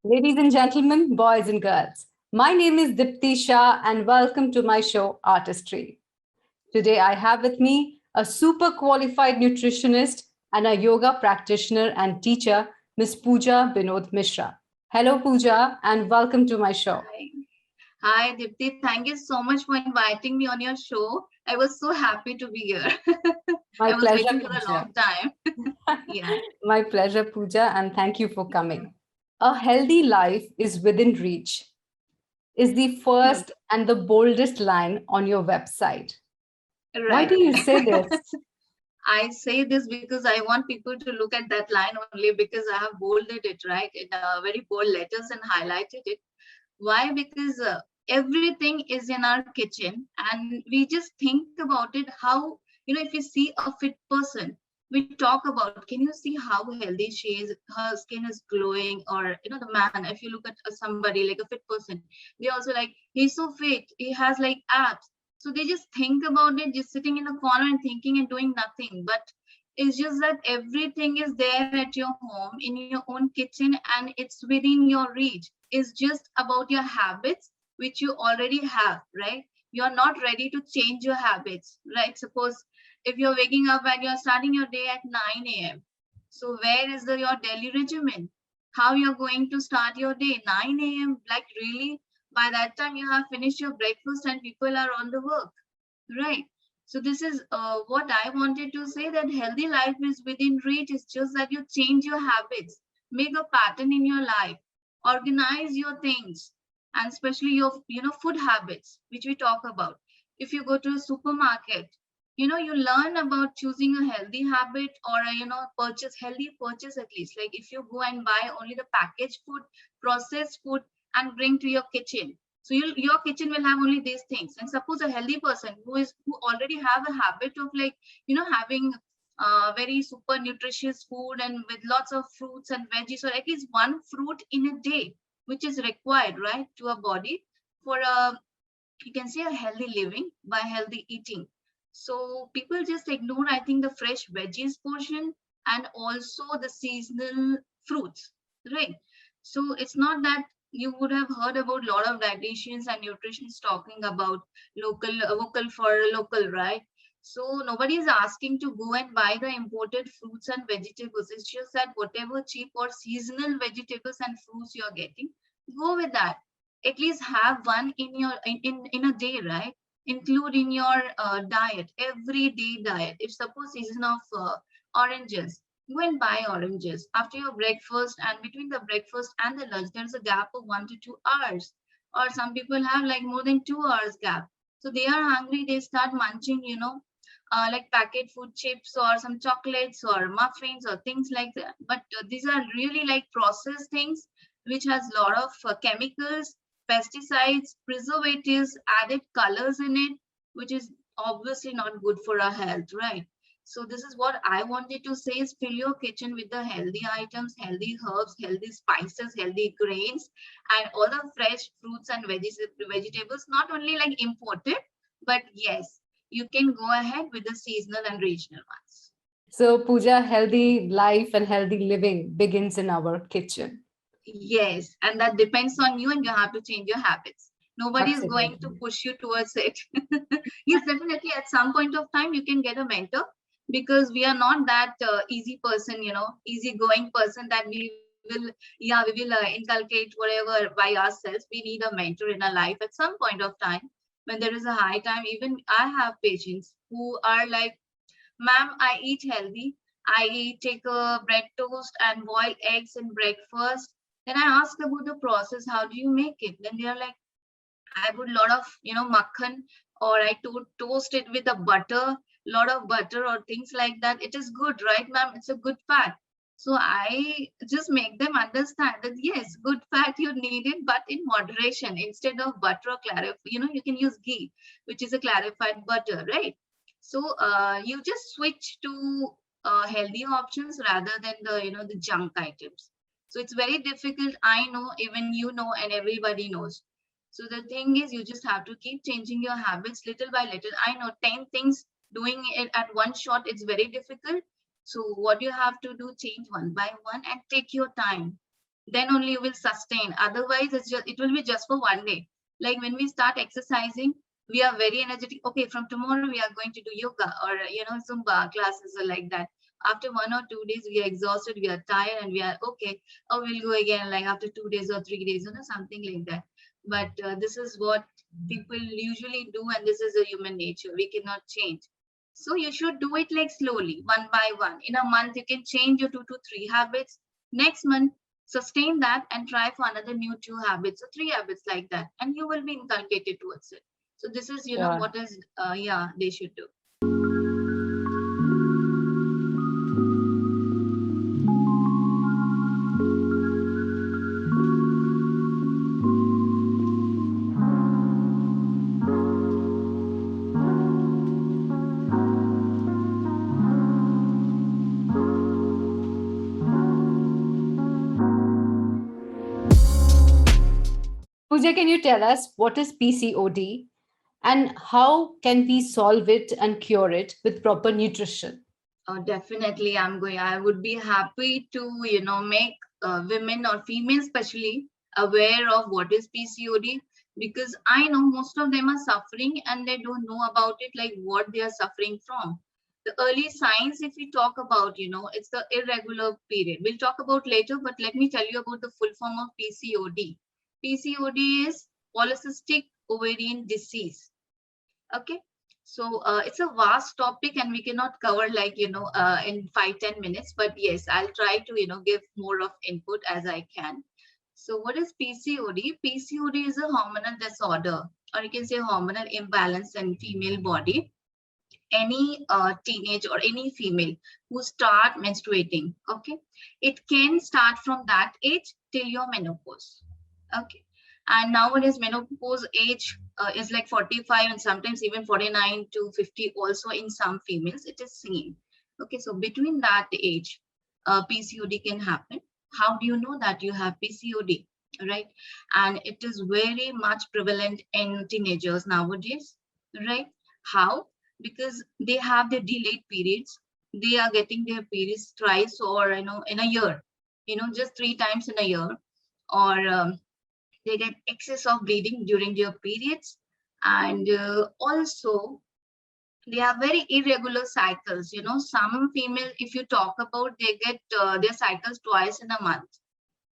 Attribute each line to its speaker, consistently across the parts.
Speaker 1: Ladies and gentlemen, boys and girls, my name is Diptii Shah and welcome to my show Artistry. Today I have with me a super qualified nutritionist and a yoga practitioner and teacher, Miss Puja Mishra. Hello Puja and welcome to my show.
Speaker 2: Hi. Hi, Dipti. Thank you so much for inviting me on your show. I was so happy to be here.
Speaker 1: My
Speaker 2: I was
Speaker 1: pleasure,
Speaker 2: waiting for a
Speaker 1: Puja.
Speaker 2: long time. Yeah.
Speaker 1: My pleasure, Puja, and thank you for coming. A healthy life is within reach is the
Speaker 2: Hmm.
Speaker 1: first and the boldest line on your website. Why
Speaker 2: Right.
Speaker 1: do you say this?
Speaker 2: I say this because I want people to look at that line only because I have bolded it, right, in very bold letters and highlighted it. Why? Because everything is in our kitchen, and we just think about it. How, if you see a fit person, we talk about, can you see how healthy she is? Her skin is glowing, or the man. If you look at somebody like a fit person, they also like he's so fit. He has like abs. So they just think about it, just sitting in a corner and thinking and doing nothing. But it's just that everything is there at your home, in your own kitchen, and it's within your reach. It's just about your habits, which you already have, right? You're not ready to change your habits, right? Suppose if you're waking up and you're starting your day at 9 a.m. So where is your daily regimen? How you're going to start your day? 9 a.m. Like really? By that time you have finished your breakfast and people are on the work, right? So this is what I wanted to say, that healthy life is within reach. It's just that you change your habits, make a pattern in your life, organize your things, and especially your food habits, which we talk about. If you go to a supermarket, you learn about choosing a healthy habit, or a, purchase healthy purchase. At least, like if you go and buy only the packaged food, processed food, and bring to your kitchen, so your kitchen will have only these things. And suppose a healthy person who already have a habit of like having very super nutritious food and with lots of fruits and veggies, or at least one fruit in a day, which is required, right, to a body for a, you can say, a healthy living by healthy eating. So people just ignore, I think, the fresh veggies portion and also the seasonal fruits, right? So it's not that you would have heard about a lot of dietitians and nutritionists talking about vocal for local, right? So nobody is asking to go and buy the imported fruits and vegetables. It's just that whatever cheap or seasonal vegetables and fruits you're getting, go with that. At least have one in your in a day, right? Include in your diet, everyday diet. If suppose season of oranges, go and buy oranges after your breakfast, and between the breakfast and the lunch there's a gap of 1 to 2 hours, or some people have like more than 2 hours gap. So they are hungry, they start munching, like packet food, chips or some chocolates or muffins or things like that. But these are really like processed things, which has a lot of chemicals, pesticides, preservatives, added colors in it, which is obviously not good for our health, right? So this is what I wanted to say, is fill your kitchen with the healthy items, healthy herbs, healthy spices, healthy grains, and all the fresh fruits and vegetables, not only like imported, but yes, you can go ahead with the seasonal and regional ones.
Speaker 1: So, Puja, healthy life and healthy living begins in our kitchen.
Speaker 2: Yes, and that depends on you, and you have to change your habits. Nobody is going to
Speaker 1: Absolutely.
Speaker 2: push you towards it. Yes, definitely. At some point of time, you can get a mentor, because we are not that easy person, easy-going person that we will inculcate whatever by ourselves. We need a mentor in our life at some point of time when there is a high time. Even I have patients who are like, ma'am, I eat healthy. I take a bread toast and boil eggs in breakfast. Then I ask about the process. How do you make it? Then they are like, I put a lot of, makhan, or I toast it with a butter, lot of butter or things like that. It is good, right, ma'am? It's a good fat. So I just make them understand that yes, good fat you need it, but in moderation. Instead of butter or you can use ghee, which is a clarified butter, right? So you just switch to healthy options rather than the junk items. So it's very difficult. I know, even you know, and everybody knows. So the thing is, you just have to keep changing your habits little by little. I know 10 things, doing it at one shot, it's very difficult. So what you have to do, change one by one and take your time. then only you will sustain. Otherwise, it will be just for one day. Like when we start exercising, we are very energetic. Okay, from tomorrow we are going to do yoga or Zumba classes or like that. After 1 or 2 days, we are exhausted, we are tired, and we are okay. Oh, we'll go again, like after 2 days or 3 days, something like that. But this is what people usually do, and this is a human nature. We cannot change. So you should do it like slowly, one by one. In a month, you can change your 2 to 3 habits. Next month, sustain that and try for another new 2 habits or 3 habits like that, and you will be inculcated towards it. So this is,
Speaker 1: Yeah.
Speaker 2: what is, they should do.
Speaker 1: Pooja, can you tell us what is PCOD and how can we solve it and cure it with proper nutrition?
Speaker 2: Definitely, I would be happy to, make women or females especially aware of what is PCOD, because I know most of them are suffering and they don't know about it, like what they are suffering from. The early signs, if we talk about, it's the irregular period. We'll talk about later, but let me tell you about the full form of PCOD. PCOD is polycystic ovarian disease. Okay, so it's a vast topic and we cannot cover like in 5-10 minutes, but yes, I'll try to give more of input as I can. So what is PCOD? PCOD is a hormonal disorder, or you can say hormonal imbalance in female body. Any teenage or any female who start menstruating, okay, it can start from that age till your menopause. Okay, and nowadays menopause age is like 45 and sometimes even 49 to 50 also in some females it is seen. Okay, so between that age PCOD can happen. How do you know that you have PCOD, right? And it is very much prevalent in teenagers nowadays, right? How? Because they have their delayed periods. They are getting their periods twice or in a year, just 3 times in a year, or they get excess of bleeding during their periods, and also they have very irregular cycles. Some female, if you talk about, they get their cycles twice in a month,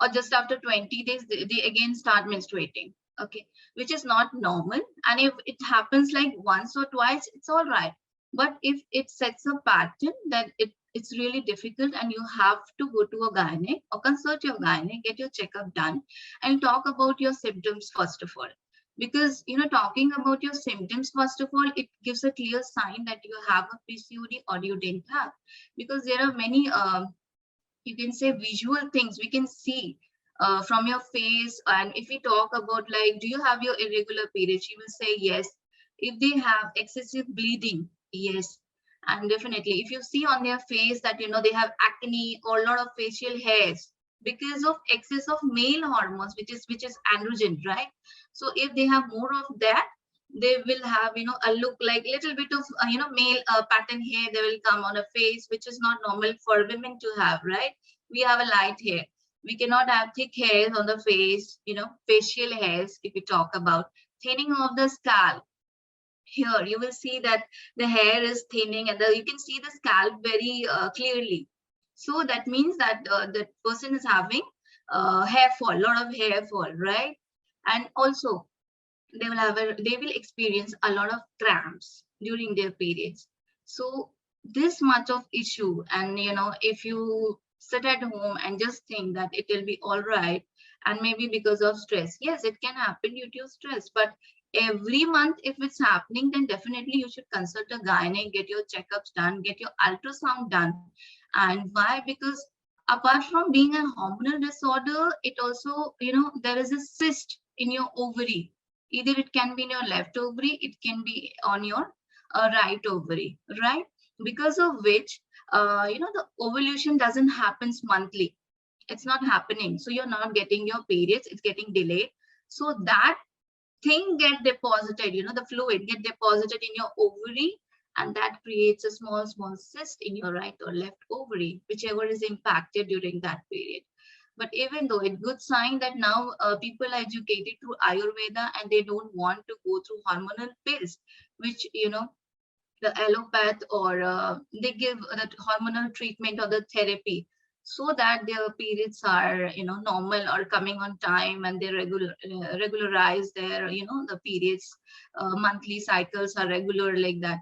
Speaker 2: or just after 20 days they again start menstruating. Okay, which is not normal. And if it happens like once or twice, it's all right. But if it sets a pattern, that it's really difficult, and you have to go to a gynae or consult your gynae, get your checkup done, and talk about your symptoms first of all. Because talking about your symptoms first of all, it gives a clear sign that you have a PCOD or you didn't have. Because there are many you can say visual things we can see from your face. And if we talk about, like, do you have your irregular periods, she will say yes. If they have excessive bleeding, yes. And definitely if you see on their face that they have acne or a lot of facial hairs because of excess of male hormones, which is androgen, right? So if they have more of that, they will have a look like little bit of male pattern hair they will come on a face, which is not normal for women to have, right? We have a light hair. We cannot have thick hairs on the face, facial hairs. If we talk about thinning of the scalp, here you will see that the hair is thinning, and you can see the scalp very clearly. So that means that that person is having hair fall, lot of hair fall, right? And also they will experience a lot of cramps during their periods. So this much of issue, and if you sit at home and just think that it will be all right, and maybe because of stress, yes, it can happen due to stress, but every month if it's happening, then definitely you should consult a gynae, get your checkups done, get your ultrasound done. And why? Because apart from being a hormonal disorder, it also there is a cyst in your ovary. Either it can be in your left ovary, it can be on your right ovary, right? Because of which, the ovulation doesn't happen monthly. It's not happening. So you're not getting your periods, it's getting delayed. So that thing get deposited, the fluid get deposited in your ovary, and that creates a small cyst in your right or left ovary, whichever is impacted during that period. But even though it's good sign that now people are educated through Ayurveda and they don't want to go through hormonal pills, which, the allopath or they give the hormonal treatment or the therapy so that their periods are, normal or coming on time, and they regularize their, the periods, monthly cycles are regular like that.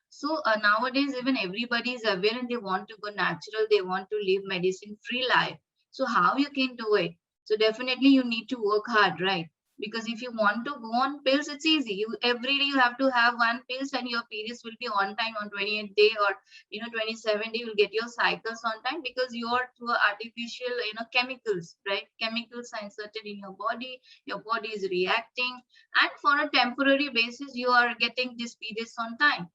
Speaker 2: So nowadays, even everybody is aware and they want to go natural. They want to live medicine-free life. So how you can do it? So definitely you need to work hard, right? Because if you want to go on pills, it's easy. You every day you have to have one pills, and your periods will be on time on 28th day, or 27 day. You'll get your cycles on time because you are through artificial chemicals, right? Chemicals are inserted in your body. Your body is reacting, and for a temporary basis, you are getting these periods on time.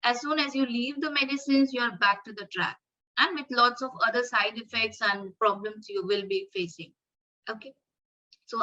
Speaker 2: As soon as you leave the medicines, you are back to the track, and with lots of other side effects and problems you will be facing. Okay. So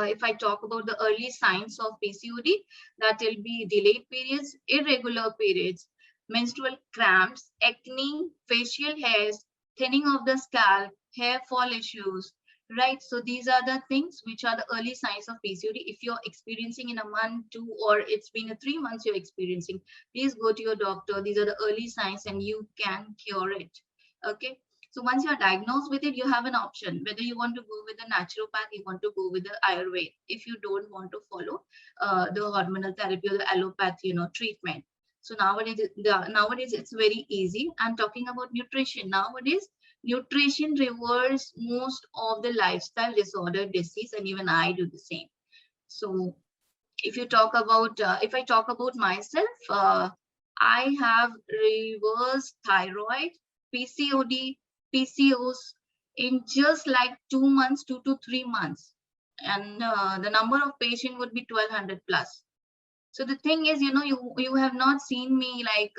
Speaker 2: if I talk about the early signs of PCOD, that will be delayed periods, irregular periods, menstrual cramps, acne, facial hairs, thinning of the scalp, hair fall issues, right? So these are the things which are the early signs of PCOD. If you're experiencing in a month, two, or it's been a 3 months you're experiencing, please go to your doctor. These are the early signs and you can cure it. Okay. So once you're diagnosed with it, you have an option whether you want to go with the naturopath, you want to go with the Ayurveda. If you don't want to follow the hormonal therapy or the allopath, treatment. So nowadays it's very easy. I'm talking about nutrition. Nowadays, nutrition reverses most of the lifestyle disorder disease, and even I do the same. So if you talk about, if I talk about myself, I have reverse thyroid, PCOD, PCOS in just like 2 months, 2 to 3 months. And the number of patients would be 1200 plus. So the thing is, you have not seen me like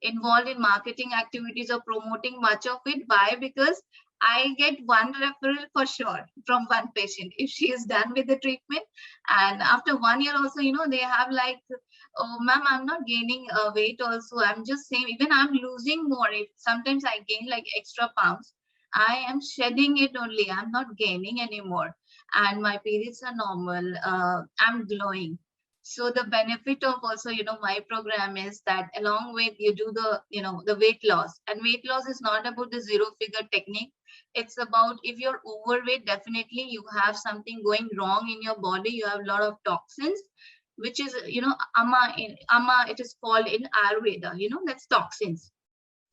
Speaker 2: involved in marketing activities or promoting much of it. Why? Because I get one referral for sure from one patient if she is done with the treatment. And after 1 year also, they have like, oh, ma'am, I'm not gaining weight also. I'm just saying, even I'm losing more. If sometimes I gain like extra pounds, I am shedding it only. I'm not gaining anymore. And my periods are normal. I'm glowing. So the benefit of also, my program is that along with you do the, the weight loss, and weight loss is not about the zero figure technique. It's about if you're overweight, definitely you have something going wrong in your body. You have a lot of toxins, which is, ama, it is called in Ayurveda, that's toxins.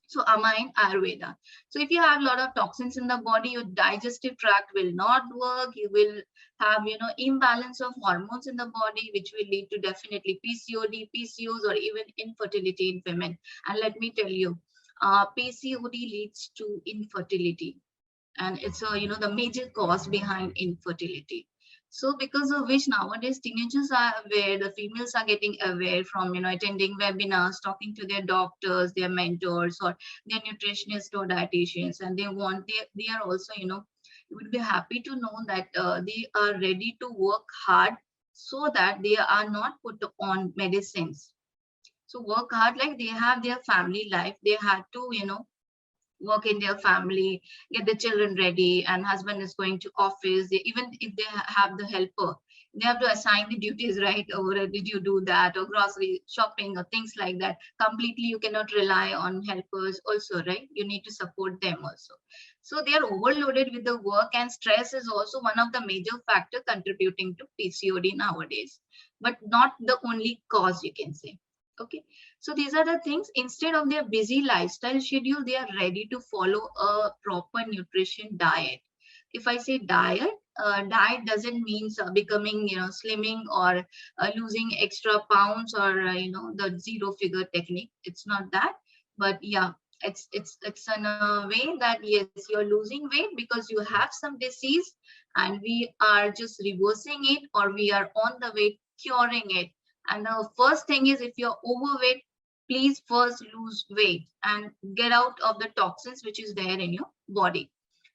Speaker 2: So ama in Ayurveda. So if you have a lot of toxins in the body, your digestive tract will not work. You will have, imbalance of hormones in the body, which will lead to definitely PCOD, PCOS, or even infertility in women. And let me tell you, PCOD leads to infertility. And it's the major cause behind infertility. So because of which nowadays teenagers are aware, the females are getting aware from attending webinars, talking to their doctors, their mentors, or their nutritionists or dietitians, and they are also would be happy to know that they are ready to work hard so that they are not put on medicines. So work hard, like they have their family life, they had to work in their family, get the children ready, and husband is going to office. Even if they have the helper, they have to assign the duties, right? Or did you do that, or grocery shopping or things like that. Completely you cannot rely on helpers also, right? You need to support them also. So they are overloaded with the work, and stress is also one of the major factor contributing to PCOD nowadays, but not the only cause, you can say. Okay, so these are the things. Instead of their busy lifestyle schedule, they are ready to follow a proper nutrition diet. If I say diet, diet doesn't mean becoming, slimming, or losing extra pounds, or the zero figure technique. It's not that, but yeah, it's in a way that yes, you're losing weight because you have some disease, and we are just reversing it, or we are on the way curing it. And the first thing is, if you're overweight, please first lose weight and get out of the toxins which is there in your body.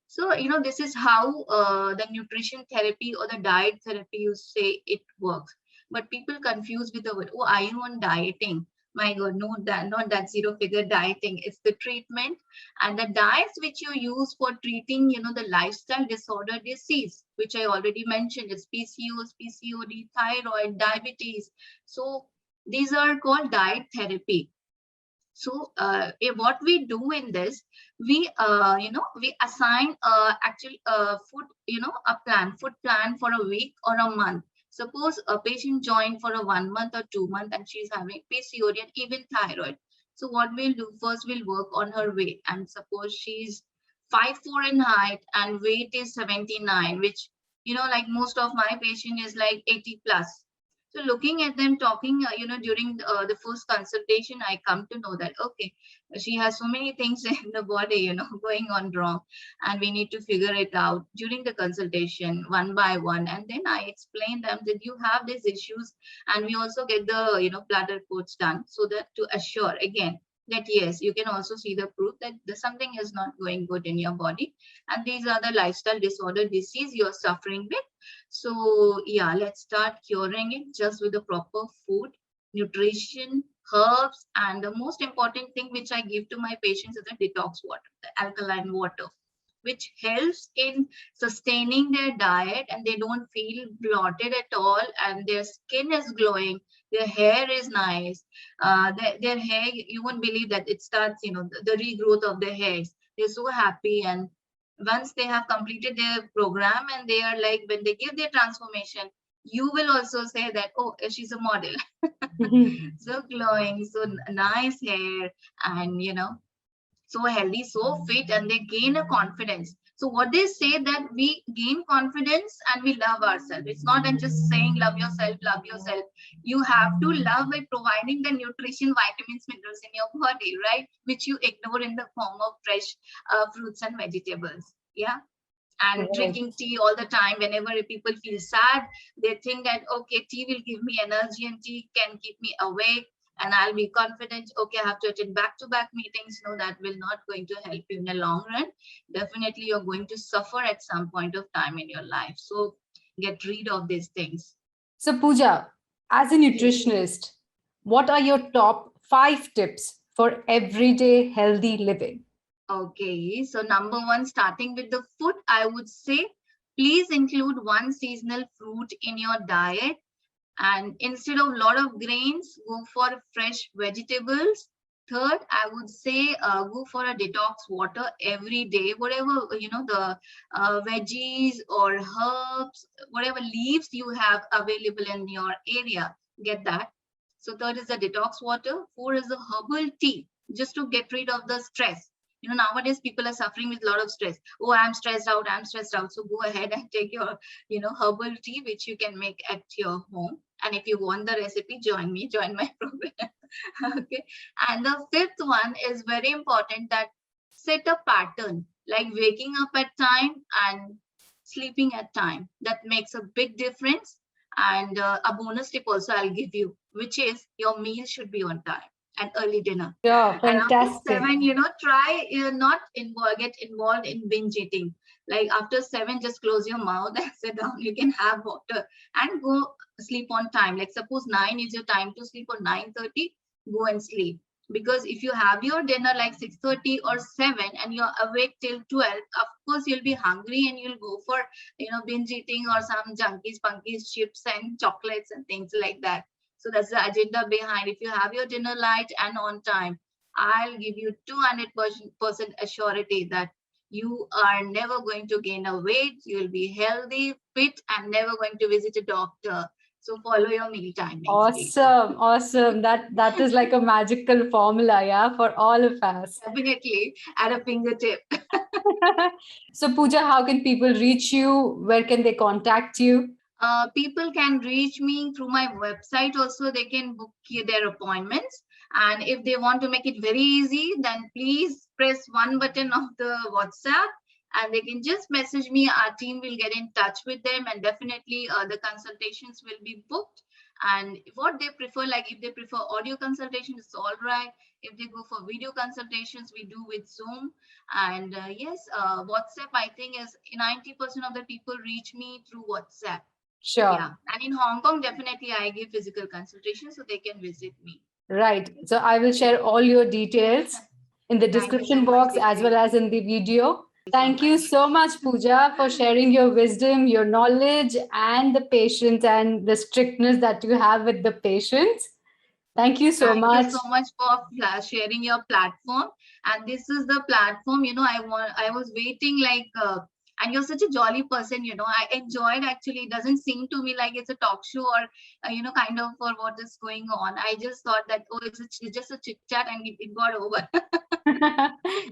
Speaker 2: So, this is how the nutrition therapy or the diet therapy, you say it works. But people confuse with the word, oh, are you on dieting? My God, no, that not that zero figure dieting. It's the treatment and the diets which you use for treating, the lifestyle disorder disease, which I already mentioned. It's PCOS, PCOD, thyroid, diabetes. So these are called diet therapy. So what we do in this, we assign actually food plan for a week or a month. Suppose a patient joined for a 1 month or 2 month and she's having PCOD and even thyroid. So what we'll do first, we'll work on her weight. And suppose she's 5'4" in height and weight is 79, which, like most of my patient is like 80 plus. So looking at them talking, during the first consultation, I come to know that, okay, she has so many things in the body, going on wrong. And we need to figure it out during the consultation one by one. And then I explain them that you have these issues. And we also get the, blood reports done so that to assure again that yes, you can also see the proof that something is not going good in your body. And these are the lifestyle disorder disease you're suffering with. So yeah, let's start curing it just with the proper food, nutrition, herbs, and the most important thing which I give to my patients is the detox water, the alkaline water, which helps in sustaining their diet and they don't feel bloated at all and their skin is glowing, their hair is nice. Their hair, you won't believe that it starts, the regrowth of their hairs. They're so happy, and once they have completed their program and they are like, when they give their transformation, you will also say that, oh, she's a model. So glowing, so nice hair, and so healthy, so fit, and they gain a confidence. So what they say that we gain confidence and we love ourselves. It's not just saying love yourself, love yourself. You have to love by providing the nutrition, vitamins, minerals in your body, right? Which you ignore in the form of fresh fruits and vegetables. Yeah. And
Speaker 1: Right.
Speaker 2: drinking tea all the time. Whenever people feel sad, they think that, okay, tea will give me energy and tea can keep me awake and I'll be confident. Okay, I have to attend back-to-back meetings. No, that will not going to help you in the long run. Definitely, you're going to suffer at some point of time in your life. So get rid of these things.
Speaker 1: So, Puja, as a
Speaker 2: Yes.
Speaker 1: nutritionist, what are your top 5 tips for everyday healthy living?
Speaker 2: Okay, so number one, starting with the food, I would say, please include one seasonal fruit in your diet. And instead of a lot of grains, go for fresh vegetables. Third, I would say go for a detox water every day. Whatever, the veggies or herbs, whatever leaves you have available in your area, get that. So third is the detox water. Fourth is the herbal tea, just to get rid of the stress. Nowadays people are suffering with a lot of stress. Oh, I'm stressed out, I'm stressed out. So go ahead and take your, herbal tea, which you can make at your home. And if you want the recipe, join my program. Okay. And the fifth one is very important, that set a pattern, like waking up at time and sleeping at time. That makes a big difference. And a bonus tip also I'll give you, which is your meal should be on time and early dinner.
Speaker 1: Yeah,
Speaker 2: And after
Speaker 1: fantastic.
Speaker 2: 7, try not get involved in binge eating. Like after 7, just close your mouth and sit down. You can have water and go sleep on time. Like suppose 9 is your time to sleep, or 9:30, go and sleep. Because if you have your dinner like 6:30 or 7 and you're awake till 12, of course you'll be hungry and you'll go for binge eating or some junkies, punkies, chips and chocolates and things like that. So that's the agenda behind. If you have your dinner light and on time, I'll give you 200% assurity that you are never going to gain a weight. You'll be healthy, fit, and never going to visit a doctor. So follow your meal timings, please.
Speaker 1: Awesome, awesome. That is like a magical formula, yeah, for all of us.
Speaker 2: Definitely at a fingertip.
Speaker 1: So, Pooja, how can people reach you? Where can they contact you?
Speaker 2: People can reach me through my website also. They can book their appointments. And if they want to make it very easy, then please press one button of the WhatsApp and they can just message me. Our team will get in touch with them, and definitely the consultations will be booked. And what they prefer, like if they prefer audio consultation, it's all right. If they go for video consultations, we do with Zoom. And yes, WhatsApp, I think, is 90% of the people reach me through WhatsApp.
Speaker 1: Sure.
Speaker 2: Yeah. And in Hong Kong, definitely I give physical consultation so they can visit me.
Speaker 1: Right. So I will share all your details in the
Speaker 2: Thank you so
Speaker 1: description
Speaker 2: much,
Speaker 1: box as
Speaker 2: Diptii.
Speaker 1: well as in the video.
Speaker 2: Thank
Speaker 1: Thank
Speaker 2: you
Speaker 1: you
Speaker 2: so
Speaker 1: so
Speaker 2: much.
Speaker 1: much, Puja, for sharing your wisdom, your knowledge, and the patience and the strictness that you have with the patients. Thank you so
Speaker 2: Thank you
Speaker 1: much.
Speaker 2: so much for sharing your platform. And this is the platform, I was waiting and you're such a jolly person, I enjoyed actually. It doesn't seem to me like it's a talk show or, kind of for what is going on. I just thought that, oh, it's just a chit chat and it got over.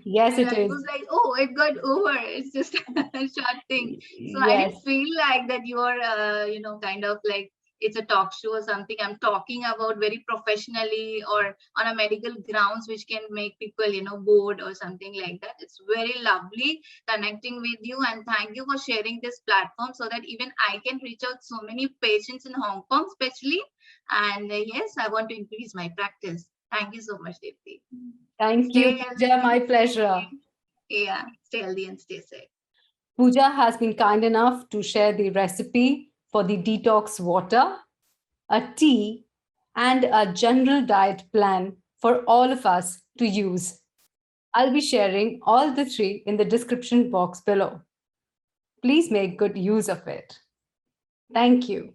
Speaker 1: Yes,
Speaker 2: And
Speaker 1: it
Speaker 2: I
Speaker 1: is.
Speaker 2: was like, oh, it got over. It's just a short thing. So I
Speaker 1: Yes.
Speaker 2: didn't feel like that you're, kind of like it's a talk show or something. I'm talking about very professionally or on a medical grounds, which can make people, bored or something like that. It's very lovely connecting with you. And thank you for sharing this platform so that even I can reach out so many patients in Hong Kong, especially. And yes, I want to increase my practice. Thank you so much, Diptii.
Speaker 1: Thank you,
Speaker 2: Stay
Speaker 1: Puja. My
Speaker 2: healthy.
Speaker 1: pleasure.
Speaker 2: Yeah, stay healthy and stay safe.
Speaker 1: Puja has been kind enough to share the recipe for the detox water, a tea, and a general diet plan for all of us to use. I'll be sharing all the three in the description box below. Please make good use of it. Thank you.